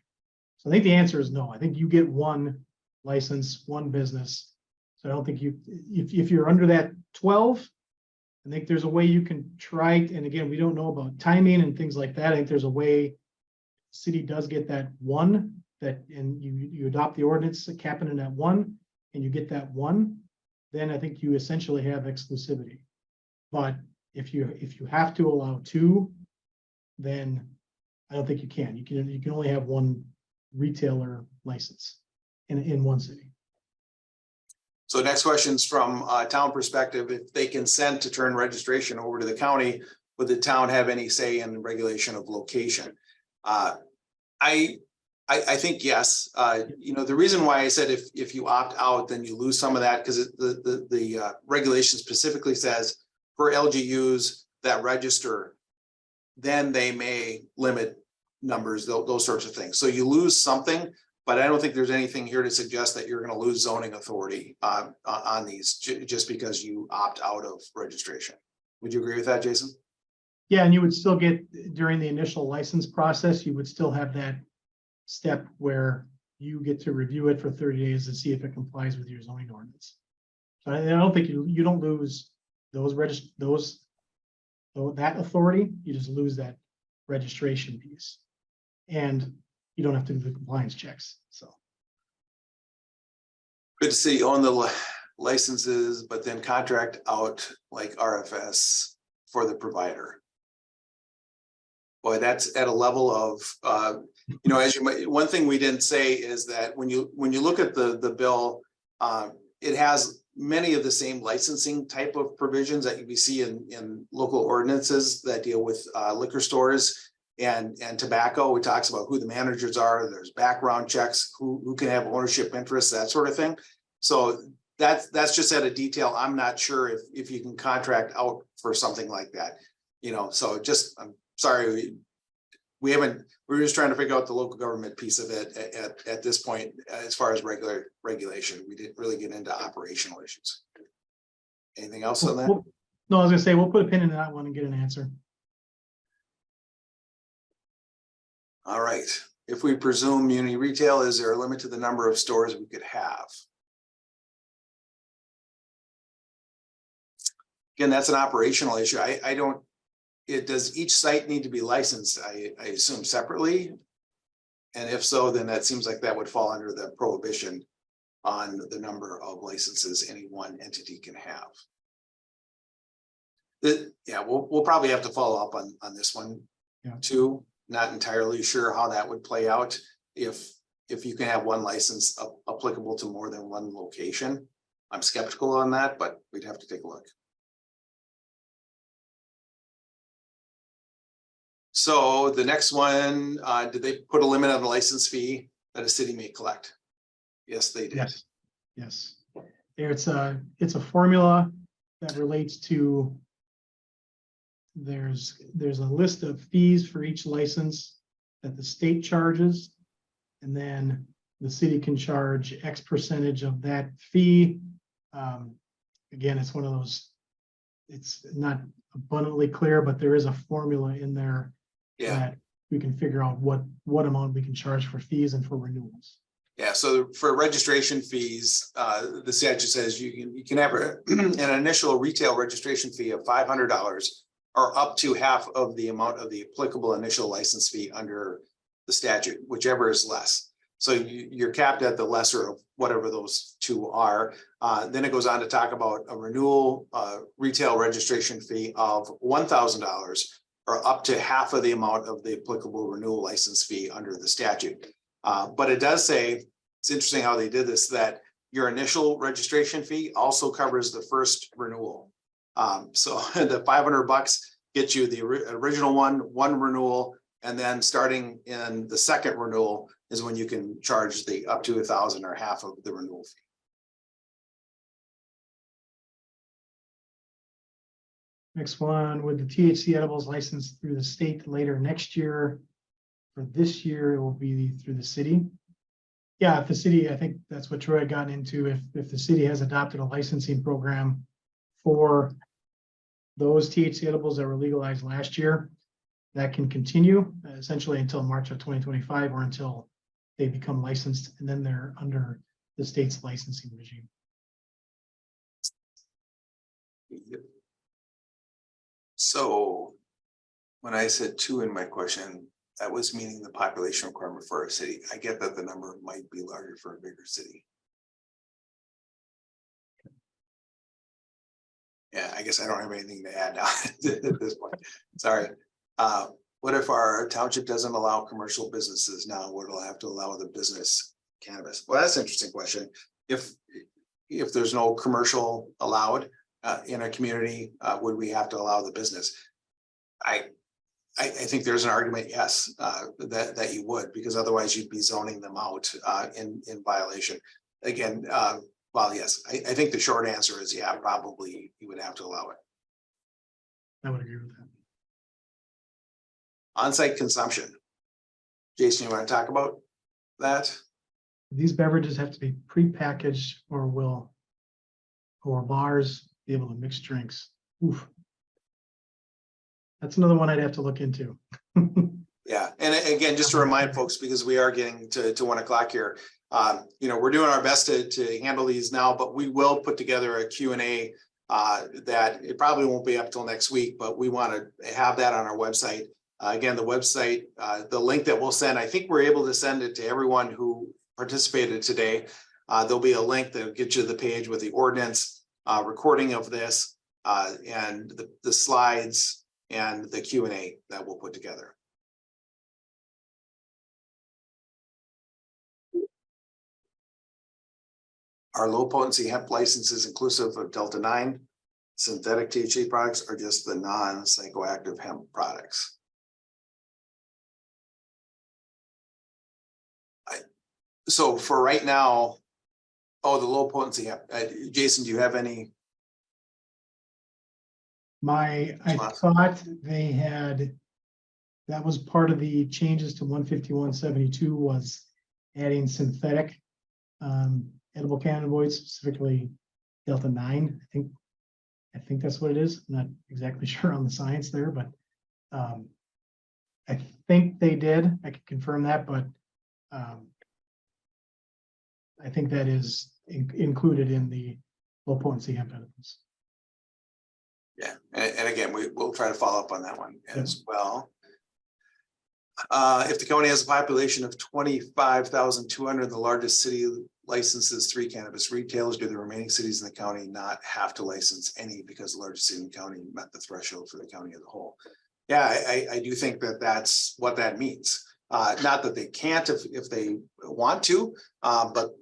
[SPEAKER 1] So I think the answer is no. I think you get 1 license, 1 business. So I don't think if you're under that 12, I think there's a way you can try. And again, we don't know about timing and things like that. I think there's a way city does get that 1, that, and you adopt the ordinance capping it at 1, and you get that 1, then I think you essentially have exclusivity. But if you have to allow 2, then I don't think you can. You can only have 1 retailer license in 1 city.
[SPEAKER 2] So next question's from a town perspective. If they consent to turn registration over to the county, would the town have any say in the regulation of location? I think yes. You know, the reason why I said if you opt out, then you lose some of that, because the regulation specifically says for LGUs that register, then they may limit numbers, those sorts of things. So you lose something, but I don't think there's anything here to suggest that you're going to lose zoning authority on these just because you opt out of registration. Would you agree with that, Jason?
[SPEAKER 1] Yeah, and you would still get, during the initial license process, you would still have that step where you get to review it for 30 days and see if it complies with your zoning ordinance. So I don't think you don't lose that authority. You just lose that registration piece, and you don't have to do the compliance checks. So
[SPEAKER 2] Could the city own the licenses, but then contract out like RFS for the provider? Boy, that's at a level of, as you might, one thing we didn't say is that when you look at the bill, it has many of the same licensing type of provisions that you see in local ordinances that deal with liquor stores and tobacco. It talks about who the managers are. There's background checks, who can have ownership interests, that sort of thing. So that's just at a detail. I'm not sure if you can contract out for something like that. So just, I'm sorry, we're just trying to figure out the local government piece of it at this point. As far as regulation, we didn't really get into operational issues. Anything else on that?
[SPEAKER 1] No, I was gonna say, we'll put a pin in that one and get an answer.
[SPEAKER 2] All right. If we presume muni retail, is there a limit to the number of stores we could have? Again, that's an operational issue. Does each site need to be licensed? I assume separately. And if so, then that seems like that would fall under the prohibition on the number of licenses any one entity can have. Yeah, we'll probably have to follow up on this one too. Not entirely sure how that would play out if you can have one license applicable to more than one location. I'm skeptical on that, but we'd have to take a look. So the next one, did they put a limit on the license fee that a city may collect? Yes, they did.
[SPEAKER 1] Yes. It's a formula that relates to, there's a list of fees for each license that the state charges, and then the city can charge X percentage of that fee. Again, it's one of those, it's not abundantly clear, but there is a formula in there that we can figure out what amount we can charge for fees and for renewals.
[SPEAKER 2] Yeah, so for registration fees, the statute says you can have an initial retail registration fee of $500 or up to half of the amount of the applicable initial license fee under the statute, whichever is less. So you're capped at the lesser of whatever those two are. Then it goes on to talk about a renewal retail registration fee of $1,000 or up to half of the amount of the applicable renewal license fee under the statute. But it does say, it's interesting how they did this, that your initial registration fee also covers the first renewal. So the $500 gets you the original one renewal, and then starting in the second renewal is when you can charge the up to $1,000 or half of the renewal fee.
[SPEAKER 1] Next one, with the THC edibles licensed through the state later next year. For this year, it will be through the city. Yeah, if the city, I think that's what Troy had gotten into. If the city has adopted a licensing program for those THC edibles that were legalized last year, that can continue essentially until March of 2025 or until they become licensed, and then they're under the state's licensing regime.
[SPEAKER 2] Yep. So when I said 2 in my question, that was meaning the population requirement for a city. I get that the number might be larger for a bigger city. Yeah, I guess I don't have anything to add now at this point. Sorry. What if our township doesn't allow commercial businesses now? What will have to allow the business cannabis? Well, that's an interesting question. If there's no commercial allowed in a community, would we have to allow the business? I think there's an argument, yes, that you would, because otherwise you'd be zoning them out in violation. Again, well, yes, I think the short answer is yeah, probably you would have to allow it.
[SPEAKER 1] I would agree with that.
[SPEAKER 2] On-site consumption. Jason, you want to talk about that?
[SPEAKER 1] These beverages have to be prepackaged, or bars be able to mix drinks. Oof. That's another one I'd have to look into.
[SPEAKER 2] Yeah, and again, just to remind folks, because we are getting to 1 o'clock here, we're doing our best to handle these now, but we will put together a Q&A that it probably won't be up till next week, but we want to have that on our website. Again, the website, the link that we'll send, I think we're able to send it to everyone who participated today. there'll be a link that'll get you to the page with the ordinance, recording of this, and the slides and the Q&A that we'll put together. Are low potency hemp licenses inclusive of Delta 9 synthetic THC products or just the non-psychoactive hemp products? So for right now, the low potency hemp. Jason, do you have any?
[SPEAKER 1] I thought they had, that was part of the changes to 151.72 was adding synthetic edible cannabinoids, specifically Delta 9. I think that's what it is. I'm not exactly sure on the science there, but I think they did. I can confirm that, but I think that is included in the low potency hemp edibles.
[SPEAKER 2] Yeah, and again, we'll try to follow up on that one as well. If the county has a population of 25,200, the largest city licenses 3 cannabis retailers, do the remaining cities in the county not have to license any because the largest city in the county met the threshold for the county as a whole? Yeah, I do think that that's what that means. Not that they can't if they want to, but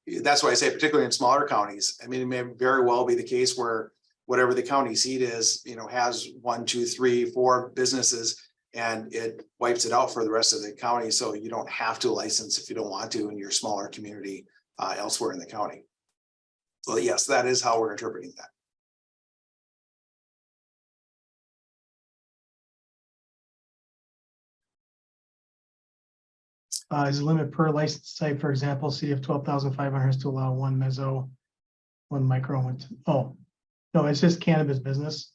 [SPEAKER 2] that's why I say, particularly in smaller counties. I mean, it may very well be the case where whatever the county seat is, has 1, 2, 3, 4 businesses, and it wipes it out for the rest of the county. So you don't have to license if you don't want to in your smaller community elsewhere in the county. So yes, that is how we're interpreting that.
[SPEAKER 1] Is a limit per license type, for example, city of 12,500 is to allow 1 meso, 1 micro. Oh, no, it's just cannabis business.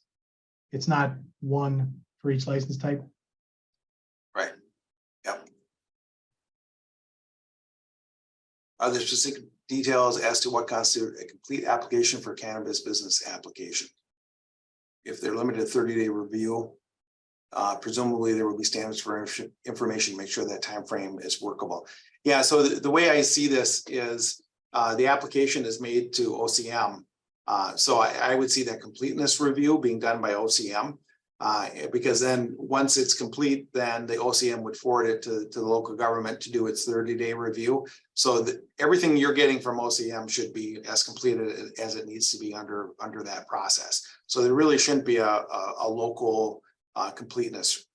[SPEAKER 1] It's not 1 for each license type.
[SPEAKER 2] Right. Yep. Are there specific details as to what constitutes a complete application for cannabis business application? If they're limited to 30-day review, presumably there will be standards for information to make sure that time frame is workable. Yeah, so the way I see this is the application is made to OCM. So I would see that completeness review being done by OCM, because then once it's complete, then the OCM would forward it to the local government to do its 30-day review. So that everything you're getting from OCM should be as completed as it needs to be under that process. So there really shouldn't be a local completeness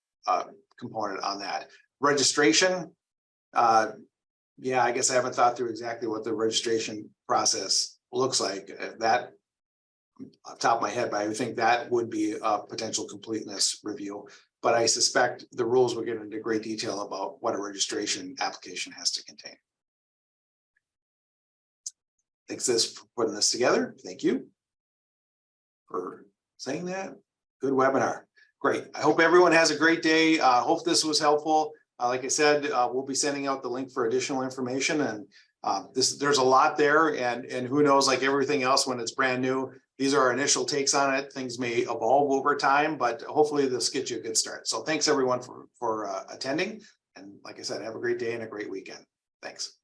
[SPEAKER 2] component on that. Registration, yeah, I guess I haven't thought through exactly what the registration process looks like. That off the top of my head, but I would think that would be a potential completeness review. But I suspect the rules will get into great detail about what a registration application has to contain. Thanks for putting this together. Thank you for saying that. Good webinar. Great. I hope everyone has a great day. Hope this was helpful. Like I said, we'll be sending out the link for additional information, and there's a lot there, and who knows, like everything else, when it's brand new, these are our initial takes on it. Things may evolve over time, but hopefully this gets you a good start. So thanks everyone for attending. And like I said, have a great day and a great weekend. Thanks.